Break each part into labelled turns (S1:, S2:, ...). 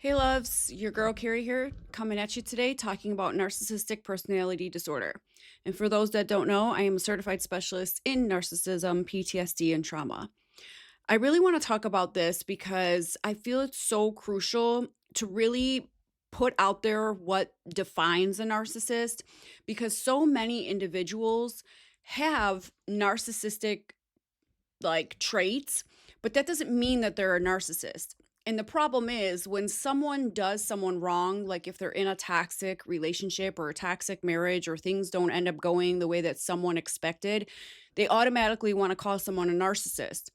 S1: Hey loves, your girl Carrie here, coming at you today talking about narcissistic personality disorder. And for those that don't know, I am a certified specialist in narcissism, PTSD, and trauma. I really want to talk about this because I feel it's so crucial to really put out there what defines a narcissist because so many individuals have narcissistic traits, but that doesn't mean that they're a narcissist. And the problem is when someone does someone wrong, like if they're in a toxic relationship or a toxic marriage or things don't end up going the way that someone expected, they automatically want to call someone a narcissist.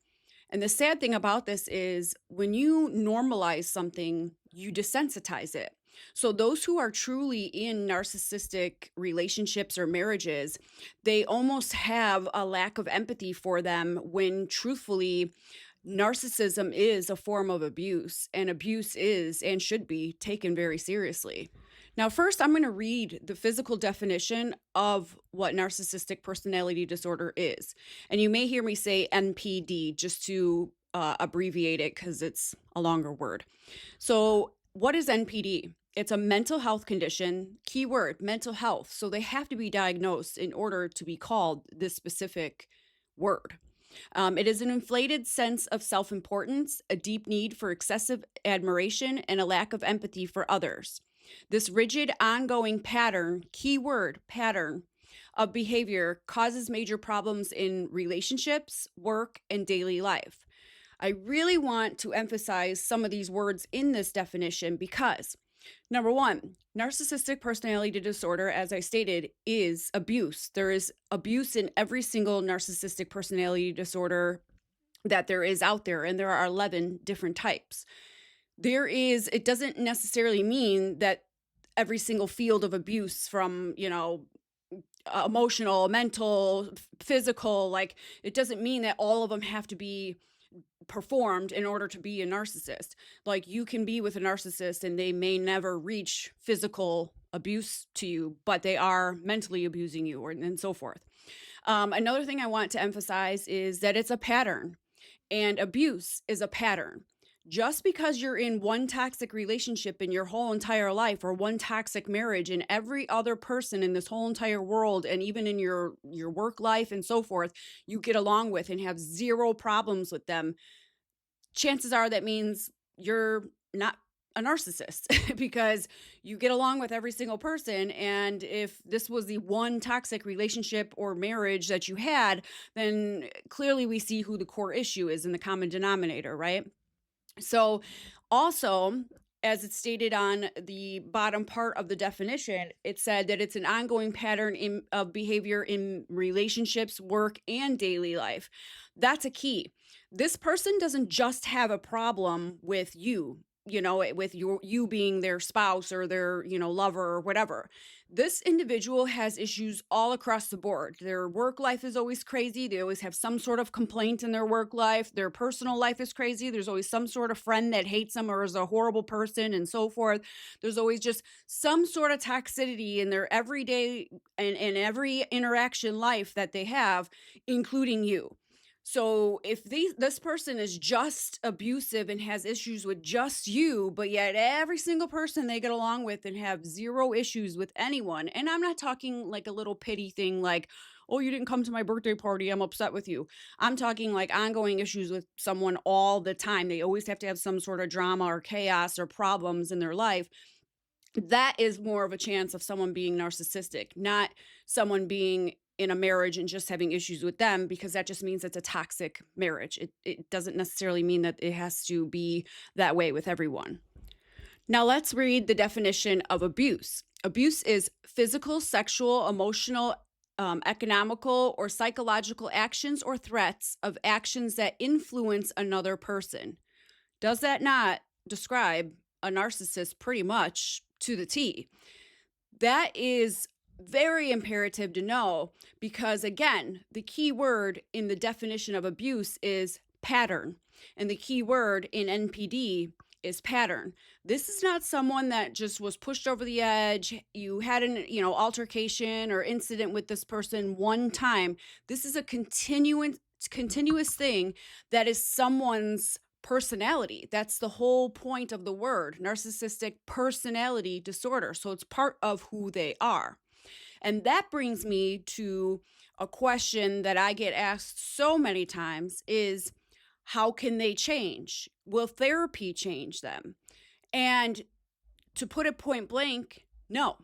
S1: And the sad thing about this is when you normalize something, you desensitize it. So, those who are truly in narcissistic relationships or marriages, they almost have a lack of empathy for them when truthfully, narcissism is a form of abuse, and abuse is and should be taken very seriously. Now, first, I'm going to read the physical definition of what narcissistic personality disorder is. And you may hear me say NPD just to abbreviate it because it's a longer word. So, what is NPD? It's a mental health condition, keyword mental health. So, they have to be diagnosed in order to be called this specific word. It is an inflated sense of self importance, a deep need for excessive admiration, and a lack of empathy for others. This rigid, ongoing pattern, keyword pattern, of behavior causes major problems in relationships, work, and daily life. I really want to emphasize some of these words in this definition because number one, narcissistic personality disorder, as I stated, is abuse. There is abuse in every single narcissistic personality disorder that there is out there, and there are 11 different types. It doesn't necessarily mean that every single field of abuse from, emotional, mental, physical, like it doesn't mean that all of them have to be performed in order to be a narcissist. Like you can be with a narcissist and they may never reach physical abuse to you, but they are mentally abusing you and so forth. Another thing I want to emphasize is that it's a pattern and abuse is a pattern. Just because you're in one toxic relationship in your whole entire life or one toxic marriage and every other person in this whole entire world and even in your work life and so forth, you get along with and have zero problems with them, chances are that means you're not a narcissist because you get along with every single person. And if this was the one toxic relationship or marriage that you had, then clearly we see who the core issue is in the common denominator, right? So, also, as it's stated on the bottom part of the definition, it said that it's an ongoing pattern of behavior in relationships, work, and daily life. That's a key. This person doesn't just have a problem with you. With you being their spouse or their, lover or whatever. This individual has issues all across the board. Their work life is always crazy. They always have some sort of complaint in their work life. Their personal life is crazy. There's always some sort of friend that hates them or is a horrible person and so forth. There's always just some sort of toxicity in their everyday and every interaction life that they have, including you. So if this person is just abusive and has issues with just you, but yet every single person they get along with and have zero issues with anyone, and I'm not talking like a little pity thing like, oh, you didn't come to my birthday party, I'm upset with you. I'm talking like ongoing issues with someone all the time. They always have to have some sort of drama or chaos or problems in their life. That is more of a chance of someone being narcissistic, not someone being in a marriage and just having issues with them, because that just means it's a toxic marriage. It doesn't necessarily mean that it has to be that way with everyone. Now let's read the definition of abuse. Abuse is physical, sexual, emotional, economical, or psychological actions or threats of actions that influence another person. Does that not describe a narcissist pretty much to the T? That is very imperative to know because, again, the key word in the definition of abuse is pattern, and the key word in NPD is pattern. This is not someone that just was pushed over the edge. You had an altercation or incident with this person one time. This is a continuous thing that is someone's personality. That's the whole point of the word, narcissistic personality disorder. So it's part of who they are. And that brings me to a question that I get asked so many times is, how can they change? Will therapy change them? And to put it point blank, no.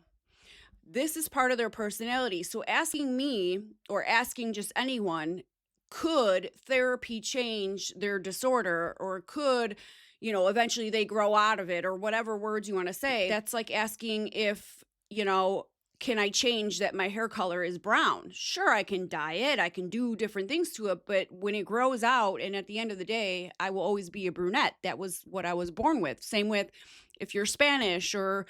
S1: This is part of their personality. So asking me or asking just anyone, could therapy change their disorder, or could, eventually they grow out of it, or whatever words you want to say? That's like asking if, can I change that my hair color is brown? Sure, I can dye it. I can do different things to it. But when it grows out, and at the end of the day, I will always be a brunette. That was what I was born with. Same with if you're Spanish or,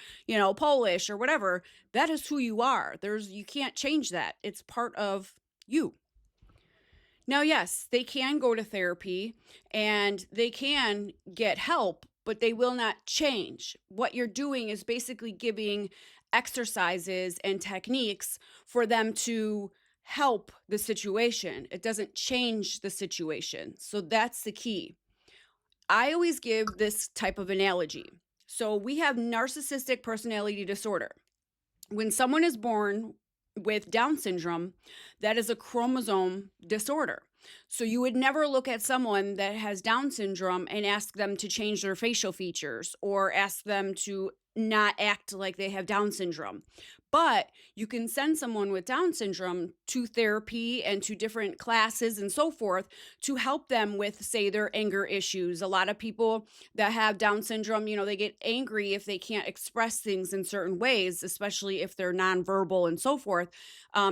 S1: Polish or whatever, that is who you are. You can't change that. It's part of you. Now, yes, they can go to therapy and they can get help, but they will not change. What you're doing is basically giving exercises and techniques for them to help the situation. It doesn't change the situation. So that's the key. I always give this type of analogy. So we have narcissistic personality disorder. When someone is born with Down syndrome, that is a chromosome disorder. So you would never look at someone that has Down syndrome and ask them to change their facial features or ask them to not act like they have Down syndrome. But you can send someone with Down syndrome to therapy and to different classes and so forth to help them with, say, their anger issues. A lot of people that have Down syndrome, they get angry if they can't express things in certain ways, especially if they're nonverbal and so forth.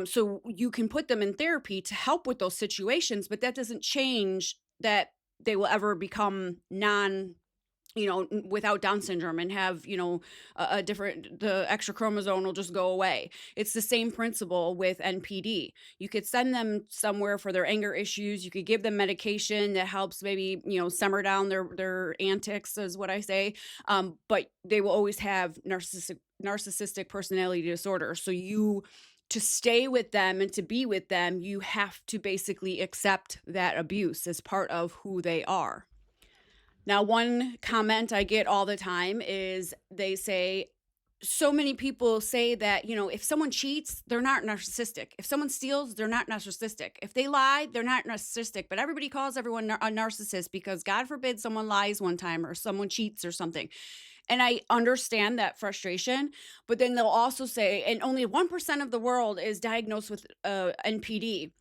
S1: So you can put them in therapy to help with those situations, but that doesn't change that they will ever become without Down syndrome and have, a different, the extra chromosome will just go away. It's the same principle with NPD. You could send them somewhere for their anger issues. You could give them medication that helps maybe, simmer down their antics, is what I say. But they will always have narcissistic personality disorder. So to stay with them and to be with them, you have to basically accept that abuse as part of who they are. Now, one comment I get all the time is they say, so many people say that, if someone cheats, they're not narcissistic. If someone steals, they're not narcissistic. If they lie, they're not narcissistic. But everybody calls everyone a narcissist because God forbid someone lies one time or someone cheats or something. And I understand that frustration, but then they'll also say, and only 1% of the world is diagnosed with NPD.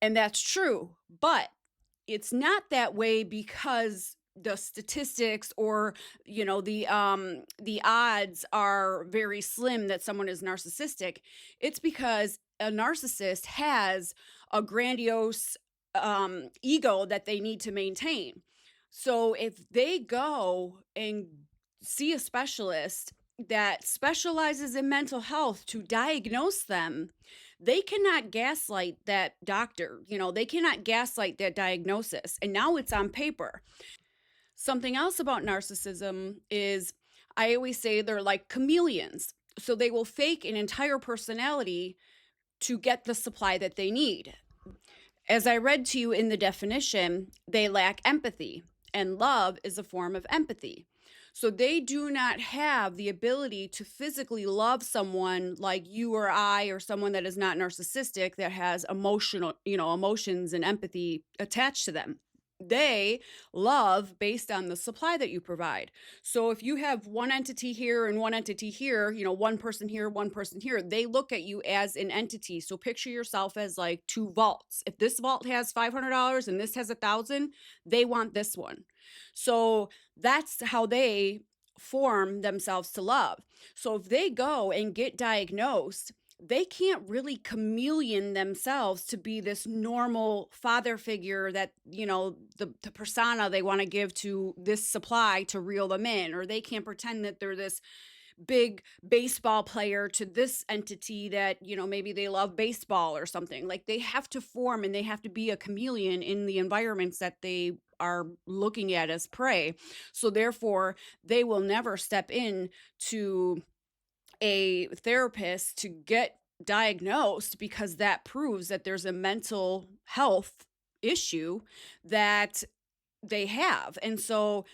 S1: And that's true, but it's not that way because the statistics or the odds are very slim that someone is narcissistic. It's because a narcissist has a grandiose ego that they need to maintain. So if they go and see a specialist that specializes in mental health to diagnose them, they cannot gaslight that doctor. They cannot gaslight that diagnosis. And now it's on paper. Something else about narcissism is, I always say they're like chameleons. So they will fake an entire personality to get the supply that they need. As I read to you in the definition, they lack empathy, and love is a form of empathy. So they do not have the ability to physically love someone like you or I, or someone that is not narcissistic, that has emotions and empathy attached to them. They love based on the supply that you provide. So if you have one entity here and one entity here, one person here, one person here, they look at you as an entity. So picture yourself as like two vaults. If this vault has $500 and this has 1,000, they want this one. So that's how they form themselves to love. So if they go and get diagnosed, they can't really chameleon themselves to be this normal father figure that, the persona they want to give to this supply to reel them in, or they can't pretend that they're this big baseball player to this entity that, maybe they love baseball or something. Like, they have to form and they have to be a chameleon in the environments that they are looking at as prey. So therefore, they will never step in to a therapist to get diagnosed, because that proves that there's a mental health issue that they have. And so,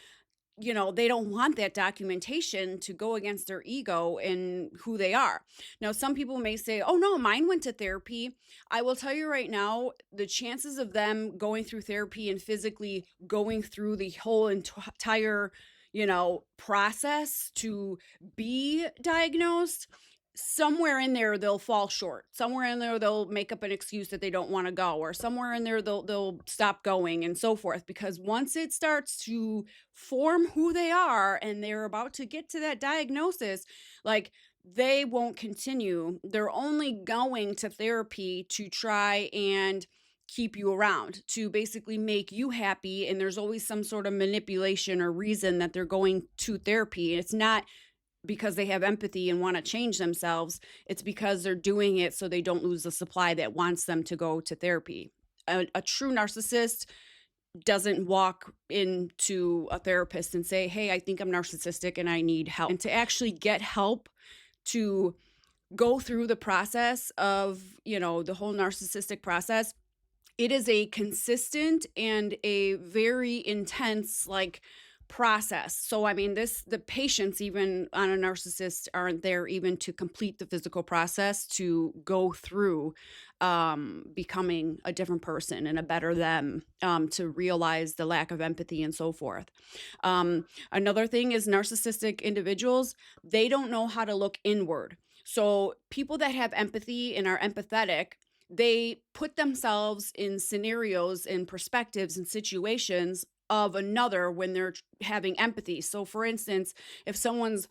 S1: they don't want that documentation to go against their ego and who they are. Now, some people may say, oh, no, mine went to therapy. I will tell you right now, the chances of them going through therapy and physically going through the whole entire, process to be diagnosed, somewhere in there they'll fall short. Somewhere in there they'll make up an excuse that they don't want to go, or somewhere in there they'll stop going and so forth, because once it starts to form who they are and they're about to get to that diagnosis, like, they won't continue. They're only going to therapy to try and keep you around, to basically make you happy, and there's always some sort of manipulation or reason that they're going to therapy. It's not because they have empathy and want to change themselves. It's because they're doing it so they don't lose the supply that wants them to go to therapy. A true narcissist doesn't walk into a therapist and say, hey, I think I'm narcissistic and I need help. And to actually get help to go through the process of, the whole narcissistic process, it is a consistent and a very intense, process. So, I mean, the patients, even on a narcissist, aren't there even to complete the physical process to go through becoming a different person and a better them, to realize the lack of empathy and so forth. Another thing is narcissistic individuals, they don't know how to look inward. So people that have empathy and are empathetic, they put themselves in scenarios and perspectives and situations of another when they're having empathy. So, for instance, if someone's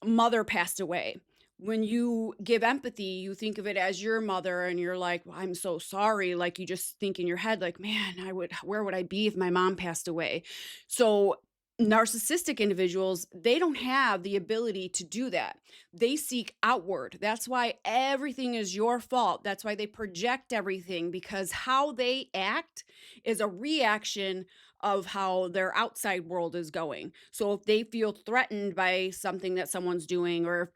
S1: mother passed away, when you give empathy, you think of it as your mother and you're like, well, I'm so sorry. Like, you just think in your head, like, man, where would I be if my mom passed away? So, narcissistic individuals, they don't have the ability to do that. They seek outward. That's why everything is your fault. That's why they project everything, because how they act is a reaction of how their outside world is going. So if they feel threatened by something that someone's doing, or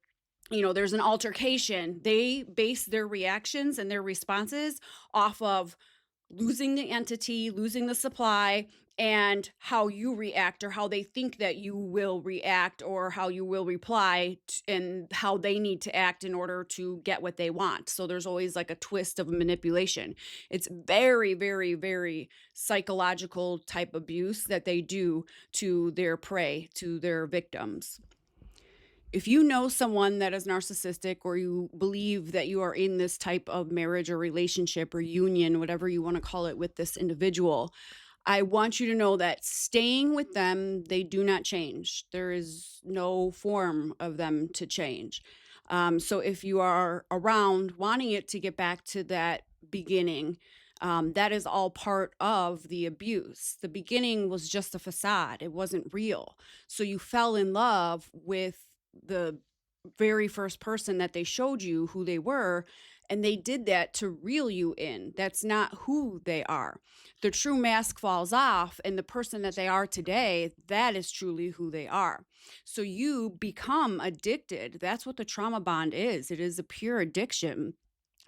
S1: there's an altercation, they base their reactions and their responses off of losing the entity, losing the supply, and how you react, or how they think that you will react, or how you will reply, and how they need to act in order to get what they want. So there's always like a twist of manipulation. It's very, very, very psychological type abuse that they do to their prey, to their victims. If you know someone that is narcissistic, or you believe that you are in this type of marriage or relationship or union, whatever you want to call it, with this individual, I want you to know that staying with them, they do not change. There is no form of them to change. So if you are around wanting it to get back to that beginning, that is all part of the abuse. The beginning was just a facade. It wasn't real. So you fell in love with the very first person that they showed you who they were, and they did that to reel you in. That's not who they are. The true mask falls off, and the person that they are today, that is truly who they are. So you become addicted. That's what the trauma bond is. It is a pure addiction,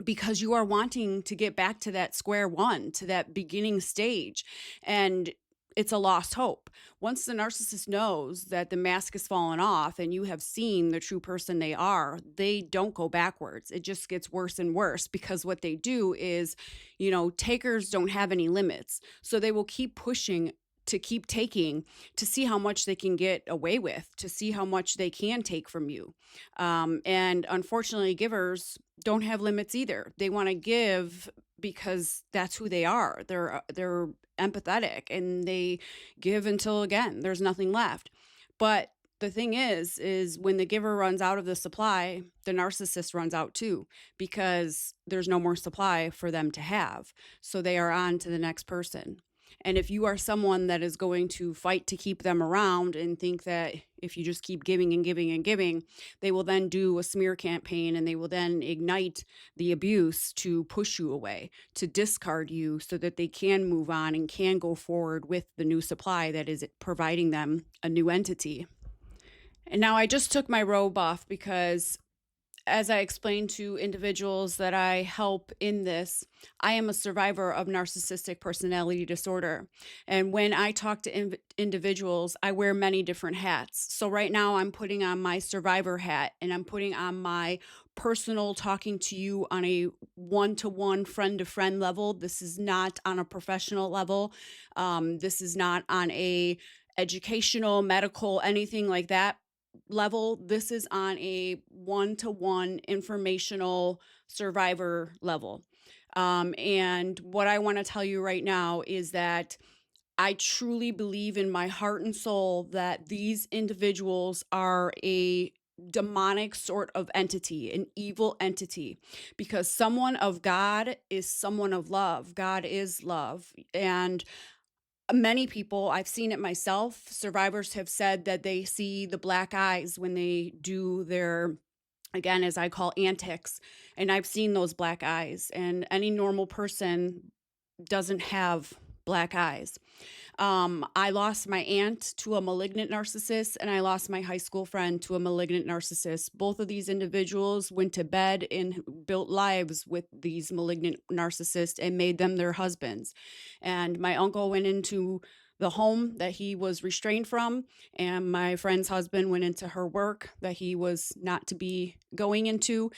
S1: because you are wanting to get back to that square one, to that beginning stage. And it's a lost hope. Once the narcissist knows that the mask has fallen off and you have seen the true person they are, they don't go backwards. It just gets worse and worse, because what they do is, takers don't have any limits. So they will keep pushing to keep taking, to see how much they can get away with, to see how much they can take from you. And unfortunately, givers don't have limits either. They want to give because that's who they are. They're empathetic, and they give until, again, there's nothing left. But the thing is when the giver runs out of the supply, the narcissist runs out too, because there's no more supply for them to have. So they are on to the next person. And if you are someone that is going to fight to keep them around and think that if you just keep giving and giving and giving, they will then do a smear campaign, and they will then ignite the abuse to push you away, to discard you, so that they can move on and can go forward with the new supply that is providing them a new entity. And now I just took my robe off because as I explained to individuals that I help in this, I am a survivor of narcissistic personality disorder. And when I talk to individuals, I wear many different hats. So right now, I'm putting on my survivor hat and I'm putting on my personal talking to you on a one to one, friend to friend level. This is not on a professional level. This is not on a educational, medical, anything like that level. This is on a one to one informational survivor level. And what I want to tell you right now is that I truly believe in my heart and soul that these individuals are a demonic sort of entity, an evil entity, because someone of God is someone of love. God is love. And many people, I've seen it myself, survivors have said that they see the black eyes when they do their, again, as I call antics. And I've seen those black eyes, and any normal person doesn't have black eyes. I lost my aunt to a malignant narcissist, and I lost my high school friend to a malignant narcissist. Both of these individuals went to bed and built lives with these malignant narcissists and made them their husbands. And my uncle went into the home that he was restrained from, and my friend's husband went into her work that he was not to be going into,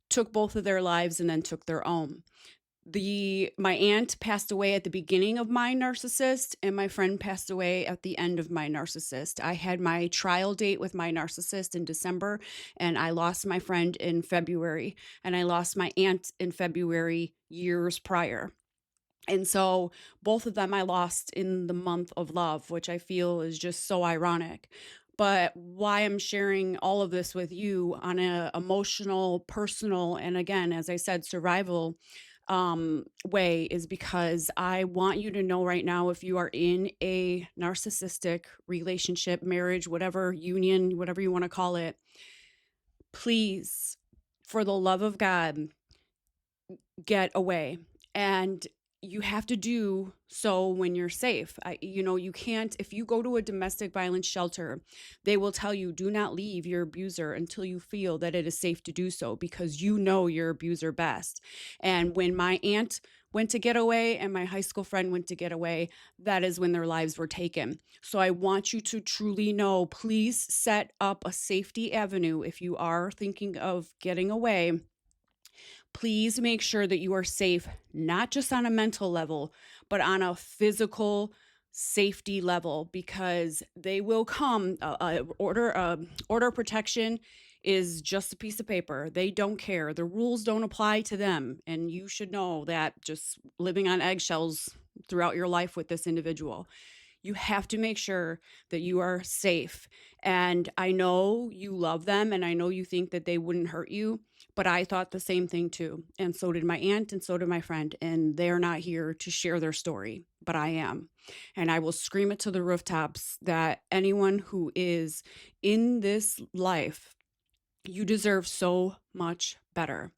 S1: took both of their lives, and then took their own. My aunt passed away at the beginning of my narcissist, and my friend passed away at the end of my narcissist. I had my trial date with my narcissist in December, and I lost my friend in February, and I lost my aunt in February years prior. And so both of them I lost in the month of love, which I feel is just so ironic. But why I'm sharing all of this with you on a emotional, personal, and again, as I said, survival way is because I want you to know right now, if you are in a narcissistic relationship, marriage, whatever, union, whatever you want to call it, please, for the love of God, get away. And you have to do so when you're safe. You can't, if you go to a domestic violence shelter, they will tell you, do not leave your abuser until you feel that it is safe to do so, because you know your abuser best. And when my aunt went to get away and my high school friend went to get away, that is when their lives were taken. So I want you to truly know, please set up a safety avenue if you are thinking of getting away. Please make sure that you are safe, not just on a mental level, but on a physical safety level, because they will come. Order of protection is just a piece of paper. They don't care. The rules don't apply to them. And you should know that, just living on eggshells throughout your life with this individual. You have to make sure that you are safe. And I know you love them, and I know you think that they wouldn't hurt you, but I thought the same thing too. And so did my aunt, and so did my friend. And they're not here to share their story, but I am. And I will scream it to the rooftops that anyone who is in this life, you deserve so much better.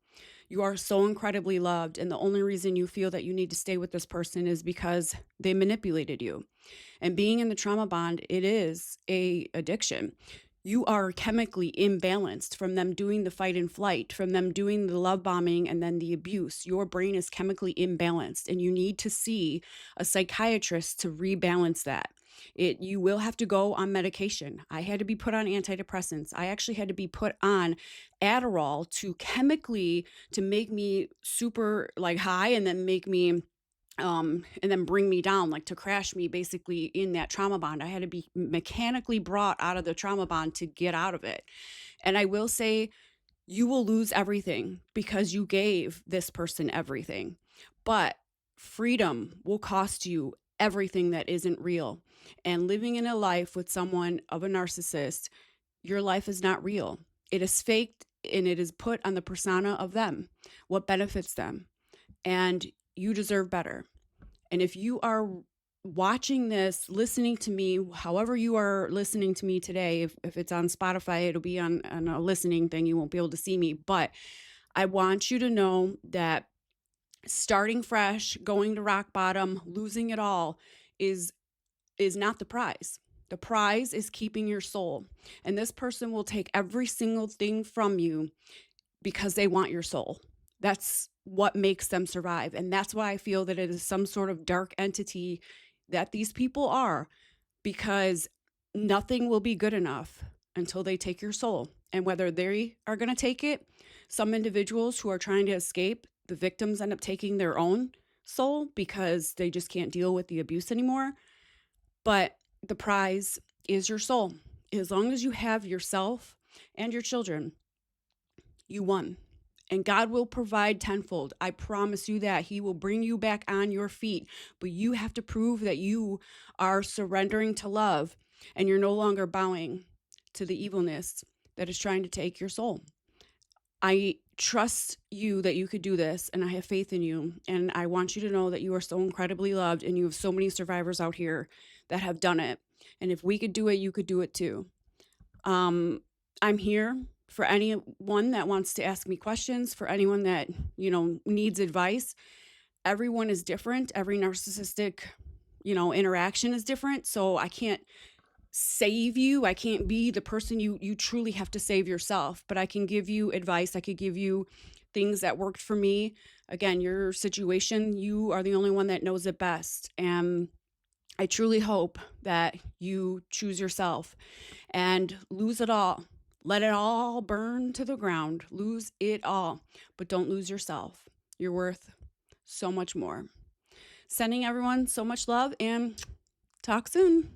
S1: You are so incredibly loved. And the only reason you feel that you need to stay with this person is because they manipulated you. And being in the trauma bond, it is a addiction. You are chemically imbalanced from them doing the fight and flight, from them doing the love bombing and then the abuse. Your brain is chemically imbalanced, and you need to see a psychiatrist to rebalance that. You will have to go on medication. I had to be put on antidepressants. I actually had to be put on Adderall to make me super like high, and then make me and then bring me down, like to crash me basically in that trauma bond. I had to be mechanically brought out of the trauma bond to get out of it. And I will say, you will lose everything because you gave this person everything. But freedom will cost you everything that isn't real. And living in a life with someone of a narcissist, your life is not real. It is faked, and it is put on the persona of them, what benefits them. And you deserve better. And if you are watching this, listening to me, however you are listening to me today, if it's on Spotify, it'll be on a listening thing. You won't be able to see me. But I want you to know that starting fresh, going to rock bottom, losing it all is not the prize. The prize is keeping your soul. And this person will take every single thing from you, because they want your soul. That's what makes them survive. And that's why I feel that it is some sort of dark entity that these people are, because nothing will be good enough until they take your soul. And whether they are going to take it, some individuals who are trying to escape, the victims end up taking their own soul because they just can't deal with the abuse anymore. But the prize is your soul. As long as you have yourself and your children, you won. And God will provide tenfold. I promise you that. He will bring you back on your feet. But you have to prove that you are surrendering to love and you're no longer bowing to the evilness that is trying to take your soul. I trust you that you could do this, and I have faith in you. And I want you to know that you are so incredibly loved, and you have so many survivors out here that have done it. And if we could do it, you could do it too. I'm here for anyone that wants to ask me questions, for anyone that, needs advice. Everyone is different. Every narcissistic, interaction is different. So I can't save you. I can't be the person you truly have to save yourself, but I can give you advice. I could give you things that worked for me. Again, your situation, you are the only one that knows it best. And I truly hope that you choose yourself and lose it all. Let it all burn to the ground. Lose it all, but don't lose yourself. You're worth so much more. Sending everyone so much love, and talk soon.